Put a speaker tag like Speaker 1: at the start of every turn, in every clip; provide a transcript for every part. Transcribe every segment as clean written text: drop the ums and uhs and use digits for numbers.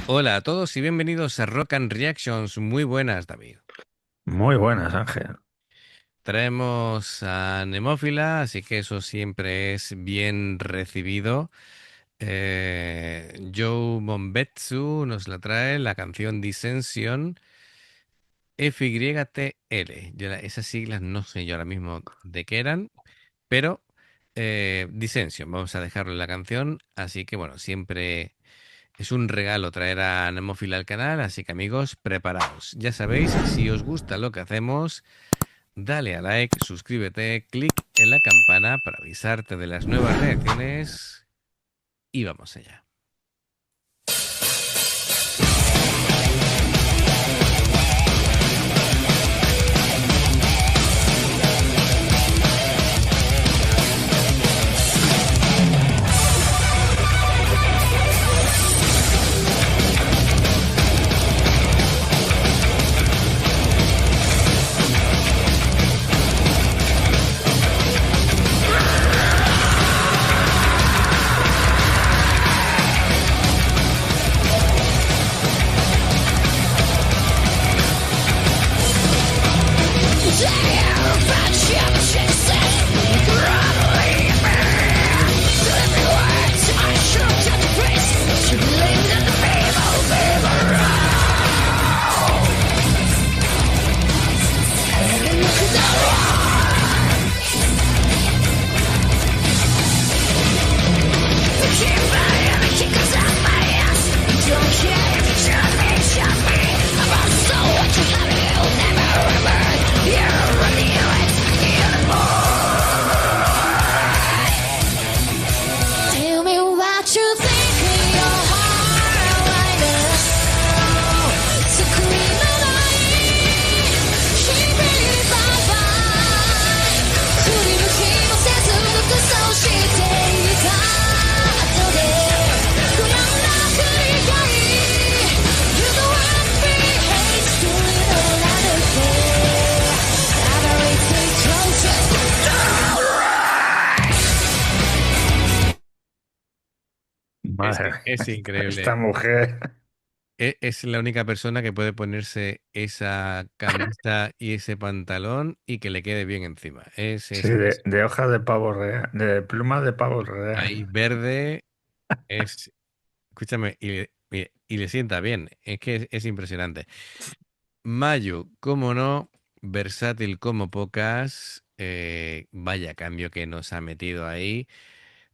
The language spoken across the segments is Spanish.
Speaker 1: Hola a todos y bienvenidos a Rock and Reactions. Muy buenas, David.
Speaker 2: Muy buenas, Ángel.
Speaker 1: Traemos a Nemófila, así que eso siempre es bien recibido. Joe Bombetsu nos la trae la canción Dissension FYTL. Esas siglas no sé yo ahora mismo de qué eran, pero Dissension, vamos a dejarlo en la canción. Así que bueno, siempre es un regalo traer a Nemófila al canal, así que amigos, preparaos. Ya sabéis, si os gusta lo que hacemos, dale a like, suscríbete, clic en la campana para avisarte de las nuevas reacciones y vamos allá.
Speaker 3: Tell me what you think in your heart, why the scream of light, she really bye-bye. 振り向きもせず服装していた後で不安な繰り返し You know what we hate doing another day. Never stay closer.
Speaker 1: Es,
Speaker 2: Madre
Speaker 1: es
Speaker 2: mía,
Speaker 1: increíble.
Speaker 2: esta mujer,
Speaker 1: Es la única persona que puede ponerse esa camisa y ese pantalón y que le quede bien encima.
Speaker 2: sí, de hoja de pavo real, de pluma de pavo real.
Speaker 1: Ahí verde, es, escúchame, y le sienta bien. Es que es impresionante. Mayu, cómo no, versátil como pocas. Vaya cambio que nos ha metido ahí.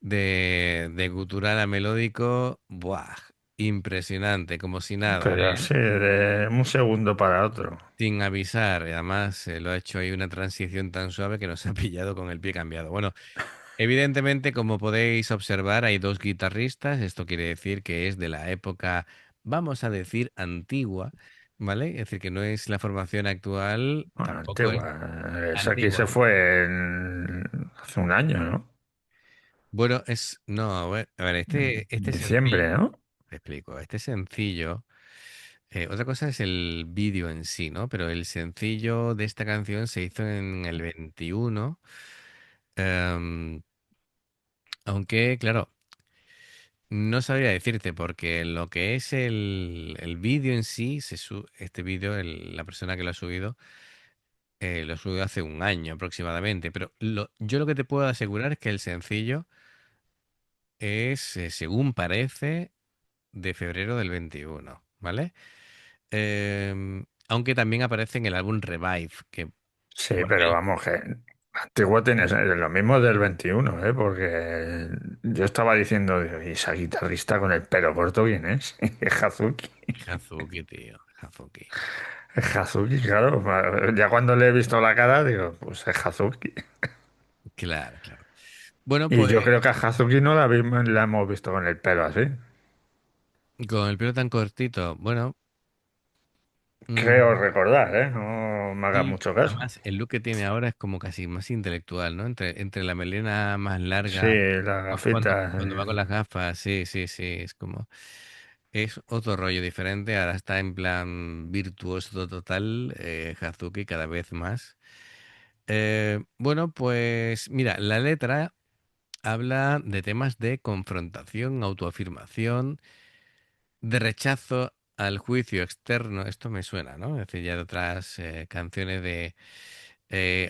Speaker 1: De gutural a melódico. Buah, impresionante, como si nada,
Speaker 2: Pero
Speaker 1: ¿eh?
Speaker 2: así, de un segundo para otro.
Speaker 1: Sin avisar. Además, lo ha hecho ahí una transición tan suave que nos ha pillado con el pie cambiado. Bueno, evidentemente, como podéis observar, hay dos guitarristas. Esto quiere decir que es de la época, vamos a decir, antigua, ¿vale? Es decir, que no es la formación actual,
Speaker 2: Bueno,
Speaker 1: tampoco es
Speaker 2: antigua. Esa aquí se
Speaker 1: antigua.
Speaker 2: fue hace un año, ¿no?
Speaker 1: Bueno, no, a ver, este
Speaker 2: En diciembre,
Speaker 1: sencillo,
Speaker 2: ¿no?
Speaker 1: te explico, este sencillo, otra cosa es el vídeo en sí, ¿no? Pero el sencillo de esta canción se hizo en el 21, em, aunque, claro, no sabría decirte porque lo que es el vídeo en sí, este vídeo, la persona que lo ha subido, lo subió hace un año aproximadamente, pero yo lo que te puedo asegurar es que el sencillo es, según parece, de febrero del 21, ¿vale? Aunque también aparece en el álbum Revive, que
Speaker 2: Sí,
Speaker 1: bueno,
Speaker 2: pero vamos, que antiguo tienes lo mismo del 21, ¿eh? Porque yo estaba diciendo, digo, ¿y esa guitarrista con el pelo corto quién es? Es Hazuki.
Speaker 1: Hazuki, tío, Hazuki.
Speaker 2: Es Hazuki, claro. Ya cuando le he visto la cara, digo, pues es Hazuki.
Speaker 1: Claro, claro. Bueno,
Speaker 2: Y
Speaker 1: pues
Speaker 2: yo creo que a Hazuki no la hemos visto con el pelo así.
Speaker 1: con el pelo tan cortito, bueno,
Speaker 2: Creo
Speaker 1: mm,
Speaker 2: recordar, ¿eh? No me hagas
Speaker 1: sí,
Speaker 2: mucho caso.
Speaker 1: además el look que tiene ahora es como casi más intelectual, ¿no? Entre la melena más
Speaker 2: Sí,
Speaker 1: larga,
Speaker 2: las
Speaker 1: cuando,
Speaker 2: gafitas.
Speaker 1: cuando va con las gafas, sí, sí, sí, es como, es otro rollo diferente, ahora está en plan virtuoso total, Hazuki cada vez más. Bueno, pues mira, la letra habla de temas de confrontación, autoafirmación de rechazo al juicio externo. Esto me suena, ¿no? Es decir, ya de otras canciones de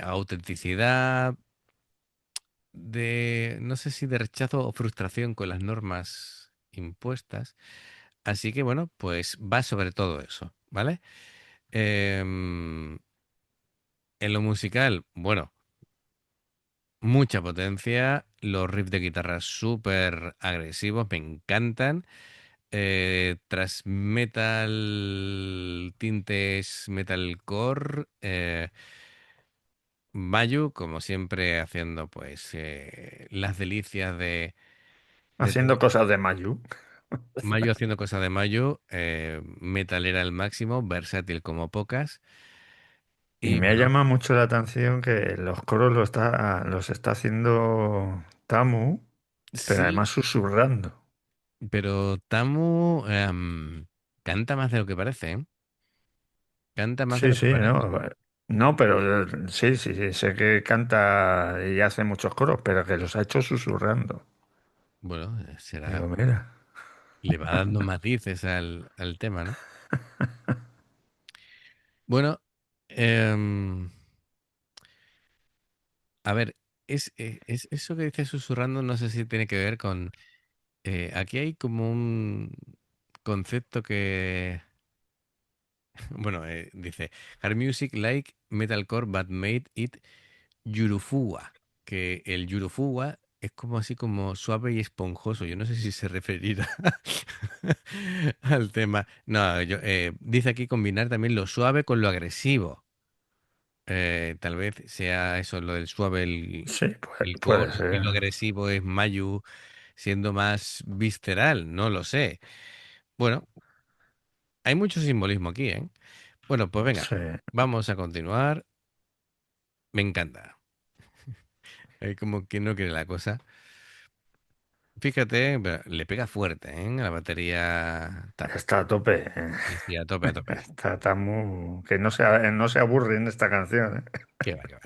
Speaker 1: autenticidad, de, no sé si de rechazo o frustración con las normas impuestas. Así que bueno, pues va sobre todo eso, ¿vale? En lo musical, bueno, mucha potencia, los riffs de guitarra súper agresivos, me encantan. Tras metal, tintes metalcore, Mayu, como siempre, haciendo pues las delicias de todo.
Speaker 2: Haciendo cosas de Mayu.
Speaker 1: Mayu haciendo cosas de Mayu, metalera al máximo, versátil como pocas.
Speaker 2: Y
Speaker 1: Y
Speaker 2: me ha
Speaker 1: bueno,
Speaker 2: llamado mucho la atención que los coros los está haciendo Tamu, pero
Speaker 1: sí,
Speaker 2: además susurrando.
Speaker 1: pero Tamu canta más de lo que parece, ¿eh? Canta más de
Speaker 2: Sí,
Speaker 1: lo que
Speaker 2: sí,
Speaker 1: parece.
Speaker 2: no. No, pero sí, sí, sí, sé que canta y hace muchos coros, pero que los ha hecho susurrando.
Speaker 1: Bueno, será,
Speaker 2: Digo, mira,
Speaker 1: le va dando matices al tema, ¿no? Bueno, em, a ver, es eso que dice susurrando, no sé si tiene que ver con... aquí hay como un concepto que... Bueno, dice, hard music like metalcore but made it yurufuwa, que el yurufuwa es como así como suave y esponjoso. Yo no sé si se referirá al tema. No, dice aquí combinar también lo suave con lo agresivo. Tal vez sea eso, lo del suave,
Speaker 2: sí,
Speaker 1: el
Speaker 2: puede
Speaker 1: core, y
Speaker 2: ser.
Speaker 1: lo agresivo es Mayu siendo más visceral, no lo sé. Bueno, hay mucho simbolismo aquí, ¿eh? Bueno, pues venga,
Speaker 2: Sí,
Speaker 1: vamos a continuar. Me encanta. Como que no quiere la cosa. Fíjate, pero le pega fuerte, ¿eh? A la batería Tamu.
Speaker 2: está a tope.
Speaker 1: Sí, sí, a tope, a tope.
Speaker 2: Está Tamu, que no se aburre en esta canción.
Speaker 1: Qué va, qué va.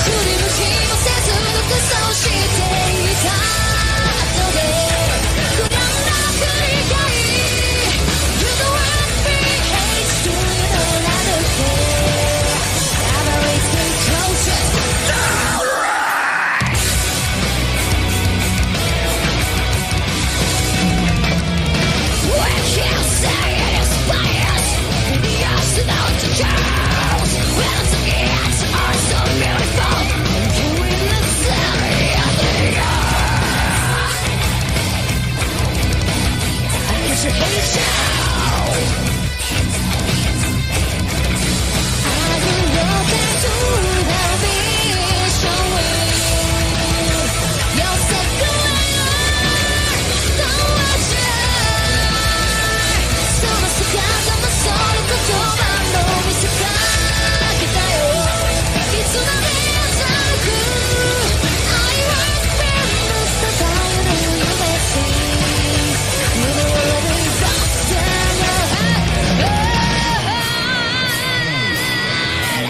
Speaker 3: 振り向きもせず独走していた後で不安な繰り返 You the one free haste to another day Never it's been closer We can't say it inspires The us without the chaos When the ends are so beautiful You in the city of the I guess you hate you As you walk into the vision You're second Don't watch it その姿もその言葉も見せかけたよいつまで朝く I was fearless 漂う夢 see You know what we've got in your head I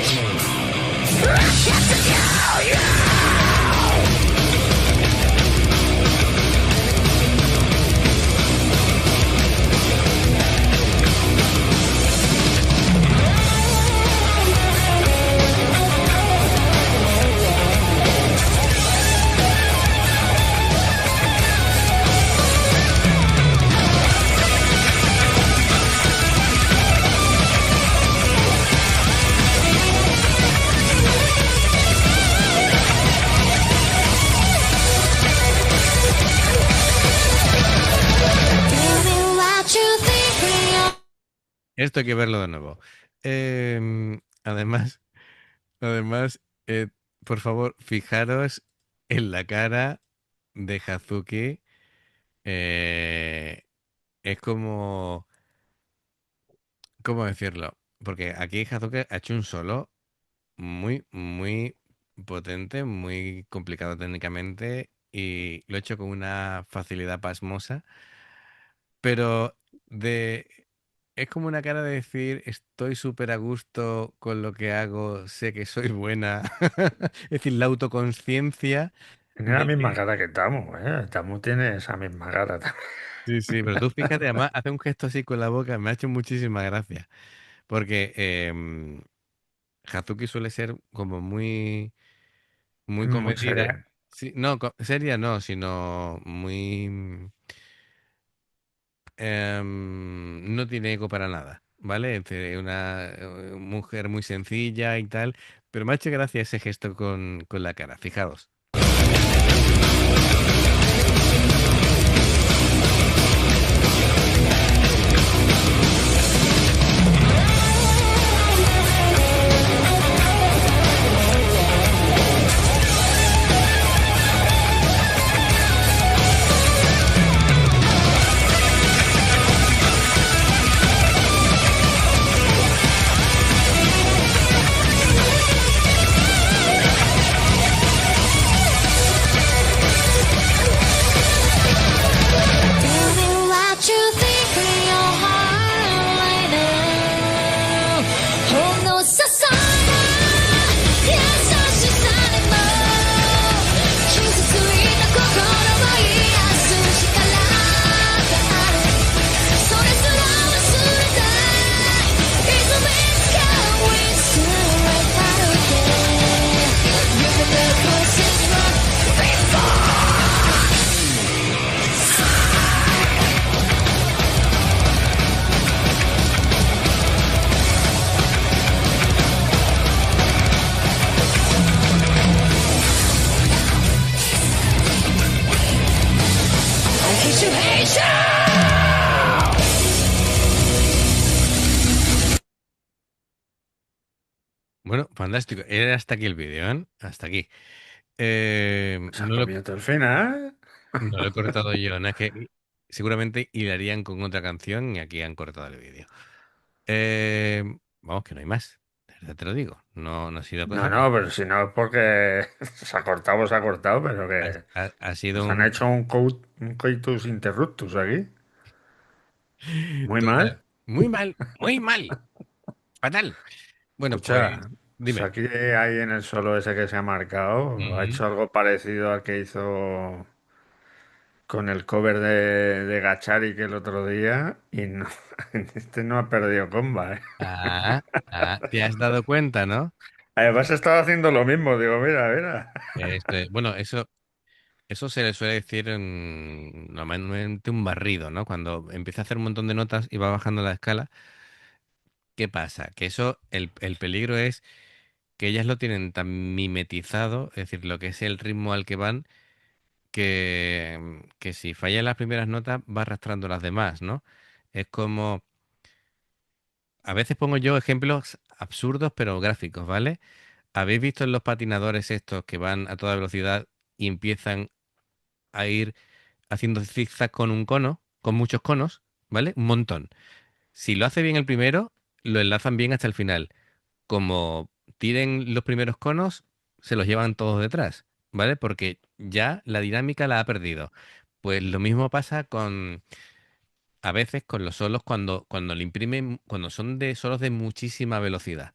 Speaker 3: can't tell you Tell me what you think
Speaker 1: Esto hay que verlo de nuevo. Además, además, por favor, fijaros en la cara de Hazuki. Eh, es como, ¿cómo decirlo? Porque aquí Hazuki ha hecho un solo muy, muy potente, muy complicado técnicamente y lo ha hecho con una facilidad pasmosa, pero de... Es como una cara de decir, estoy súper a gusto con lo que hago, sé que soy buena. Es decir, la autoconciencia
Speaker 2: Tiene la
Speaker 1: ¿De
Speaker 2: misma
Speaker 1: qué?
Speaker 2: cara que Tamu, ¿eh? Tamu tiene esa misma cara también.
Speaker 1: Sí, sí, pero tú fíjate, además hace un gesto así con la boca, me ha hecho muchísima gracia. Porque Hazuki suele ser como muy
Speaker 2: Muy
Speaker 1: comedida.
Speaker 2: seria.
Speaker 1: Sí, no, seria no, sino muy... no tiene eco para nada, ¿vale? Una mujer muy sencilla y tal, pero me ha hecho gracia ese gesto con la cara, fijaos.
Speaker 3: Tell me what you think in your heart right now. Oh no, Sasana. Yes, I should sign it more. 傷ついた心も癒す力がある。
Speaker 1: Bueno, fantástico. Era hasta aquí el vídeo, ¿eh? Hasta aquí.
Speaker 2: ¿Se ha
Speaker 1: No lo,
Speaker 2: comido todo el final?
Speaker 1: no lo he cortado yo, no es que seguramente hilarían con otra canción y aquí han cortado el vídeo. Vamos, que no hay más. De verdad te lo digo. No, no ha sido
Speaker 2: No,
Speaker 1: cosa
Speaker 2: no,
Speaker 1: mía.
Speaker 2: pero si no es porque se ha cortado, pero
Speaker 1: Ha,
Speaker 2: que
Speaker 1: ha sido
Speaker 2: nos han
Speaker 1: un...
Speaker 2: hecho un coitus interruptus aquí. Muy
Speaker 1: Total.
Speaker 2: mal.
Speaker 1: Muy mal, muy mal. Fatal. Bueno, pues
Speaker 2: Escucha,
Speaker 1: dime.
Speaker 2: Saki ahí en el solo ese que se ha marcado, ha
Speaker 1: Ujú.
Speaker 2: hecho algo parecido al que hizo con el cover de Gachari que el otro día y no, este no ha perdido comba, ¿eh?
Speaker 1: ¿Te has dado cuenta, no?
Speaker 2: Además estaba haciendo lo mismo, digo, mira, mira.
Speaker 1: Bueno, eso se le suele decir normalmente un barrido, ¿no? Cuando empieza a hacer un montón de notas y va bajando la escala, ¿qué pasa? Que eso, el peligro es que ellas lo tienen tan mimetizado, es decir, lo que es el ritmo al que van, que si fallan las primeras notas va arrastrando las demás, ¿no? Es como, a veces pongo yo ejemplos absurdos pero gráficos, ¿vale? ¿Habéis visto en los patinadores estos que van a toda velocidad y empiezan a ir haciendo zigzag con un cono, con muchos conos, ¿vale? Un montón. Si lo hace bien el primero, lo enlazan bien hasta el final. Como tiren los primeros conos, se los llevan todos detrás, ¿vale? Porque ya la dinámica la ha perdido. Pues lo mismo pasa a veces con los solos cuando le imprimen, cuando son de solos de muchísima velocidad,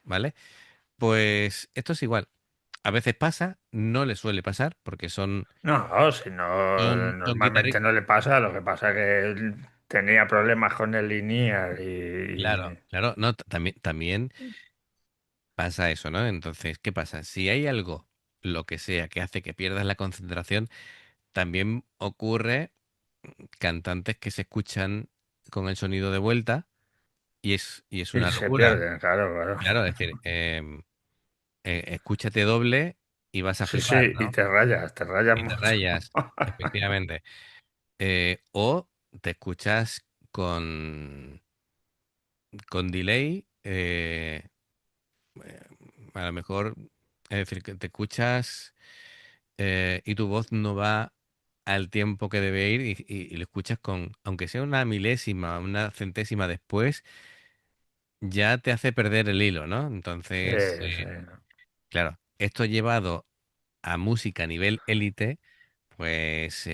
Speaker 1: ¿vale? Pues esto es igual. A veces pasa, no le suele pasar, porque
Speaker 2: No, si no,
Speaker 1: son
Speaker 2: normalmente
Speaker 1: guitarristas.
Speaker 2: no le pasa, lo que pasa que él tenía problemas con el lineal
Speaker 1: Claro, claro, no, también pasa eso, ¿no? Entonces, ¿qué pasa? Si hay algo, lo que sea, que hace que pierdas la concentración, también ocurre cantantes que se escuchan con el sonido de vuelta y es
Speaker 2: y
Speaker 1: una
Speaker 2: se
Speaker 1: locura.
Speaker 2: pierden, claro, claro.
Speaker 1: Claro, es decir, escúchate doble y vas a
Speaker 2: Sí,
Speaker 1: flipar,
Speaker 2: sí, y
Speaker 1: ¿no?
Speaker 2: te rayas
Speaker 1: Y te
Speaker 2: mucho.
Speaker 1: rayas, efectivamente. O te escuchas con delay, eh, a lo mejor, es decir, que te escuchas y tu voz no va al tiempo que debe ir y lo escuchas aunque sea una milésima, una centésima después, ya te hace perder el hilo, ¿no?
Speaker 2: Sí,
Speaker 1: Entonces,
Speaker 2: sí.
Speaker 1: claro, esto llevado a música a nivel élite, pues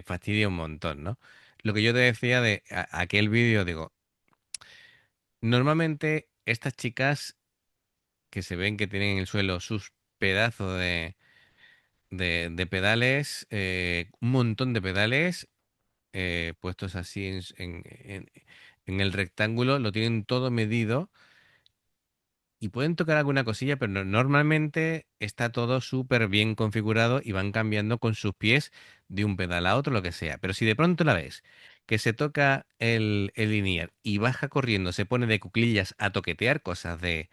Speaker 1: fastidia un montón, ¿no? Lo que yo te decía de aquel vídeo, digo, normalmente estas chicas que se ven que tienen en el suelo sus pedazos de pedales, un montón de pedales puestos así en el rectángulo, lo tienen todo medido y pueden tocar alguna cosilla, pero normalmente está todo súper bien configurado y van cambiando con sus pies de un pedal a otro, lo que sea. Pero si de pronto la ves que se toca el linear y baja corriendo, se pone de cuclillas a toquetear cosas de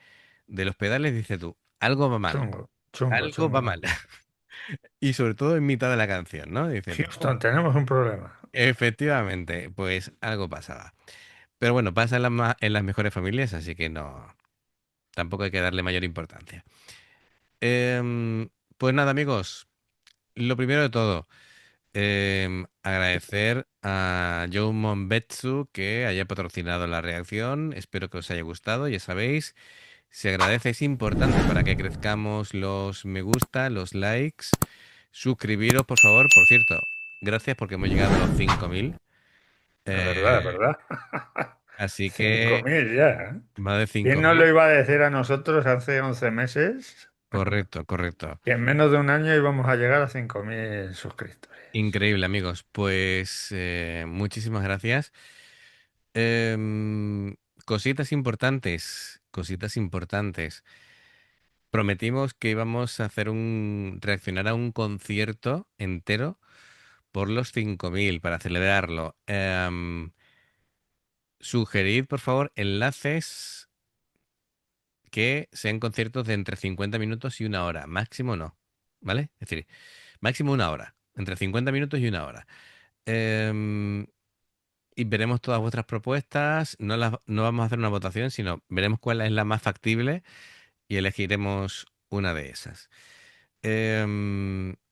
Speaker 1: los pedales, dices tú, algo va mal,
Speaker 2: Chungo, chungo,
Speaker 1: algo va
Speaker 2: chungo.
Speaker 1: mal. Y sobre todo en mitad de la canción, ¿no? Dices tú,
Speaker 2: Houston, tenemos un problema.
Speaker 1: efectivamente, pues algo pasaba. Pero bueno, pasa en las mejores familias, así que no, tampoco hay que darle mayor importancia. Em, pues nada, amigos, lo primero de todo, agradecer a Joe Monbetsu que haya patrocinado la reacción. Espero que os haya gustado. Ya sabéis, se agradece, es importante para que crezcamos los me gusta, los likes. Suscribiros, por favor. Por cierto, gracias porque hemos llegado a los 5.000.
Speaker 2: Es verdad, es
Speaker 1: Eh,
Speaker 2: verdad.
Speaker 1: así que
Speaker 2: 5.000 ya, ¿eh?
Speaker 1: más de
Speaker 2: ¿Quién
Speaker 1: cinco
Speaker 2: nos lo
Speaker 1: mil.
Speaker 2: iba a decir a nosotros hace 11 meses?
Speaker 1: Correcto, correcto.
Speaker 2: Que en menos de un año íbamos a llegar a 5.000 suscriptores.
Speaker 1: Increíble, amigos. Pues muchísimas gracias. Em, cositas importantes, cositas importantes. Prometimos que íbamos a hacer reaccionar a un concierto entero por los 5.000 para celebrarlo. Sugerid, por favor, enlaces que sean conciertos de entre 50 minutos y una hora. Máximo no, ¿vale? Es decir, máximo una hora. Entre 50 minutos y una hora. Em, y veremos todas vuestras propuestas. No vamos a hacer una votación, sino veremos cuál es la más factible y elegiremos una de esas.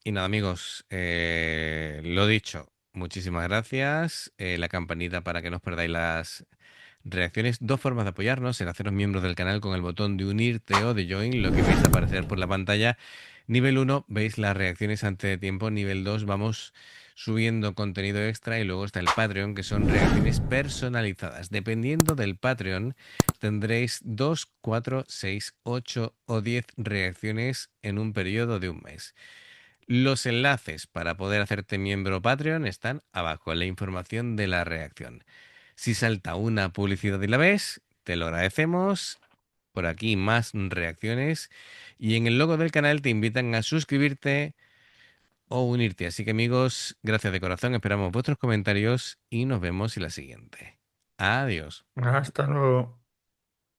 Speaker 1: Y nada, amigos, lo dicho, muchísimas gracias. La campanita para que no os perdáis las reacciones. Dos formas de apoyarnos: en haceros miembros del canal con el botón de unirte o de join, lo que veis aparecer por la pantalla. Nivel uno, veis las reacciones antes de tiempo. Nivel 2, vamos subiendo contenido extra. Y luego está el Patreon, que son reacciones personalizadas. Dependiendo del Patreon, tendréis 2, 4, 6, 8 o 10 reacciones en un periodo de un mes. Los enlaces para poder hacerte miembro Patreon están abajo en la información de la reacción. Si salta una publicidad y la ves, te lo agradecemos. Por aquí más reacciones. Y en el logo del canal te invitan a suscribirte o unirte. Así que amigos, gracias de corazón. Esperamos vuestros comentarios y nos vemos en la siguiente. Adiós.
Speaker 2: Hasta luego.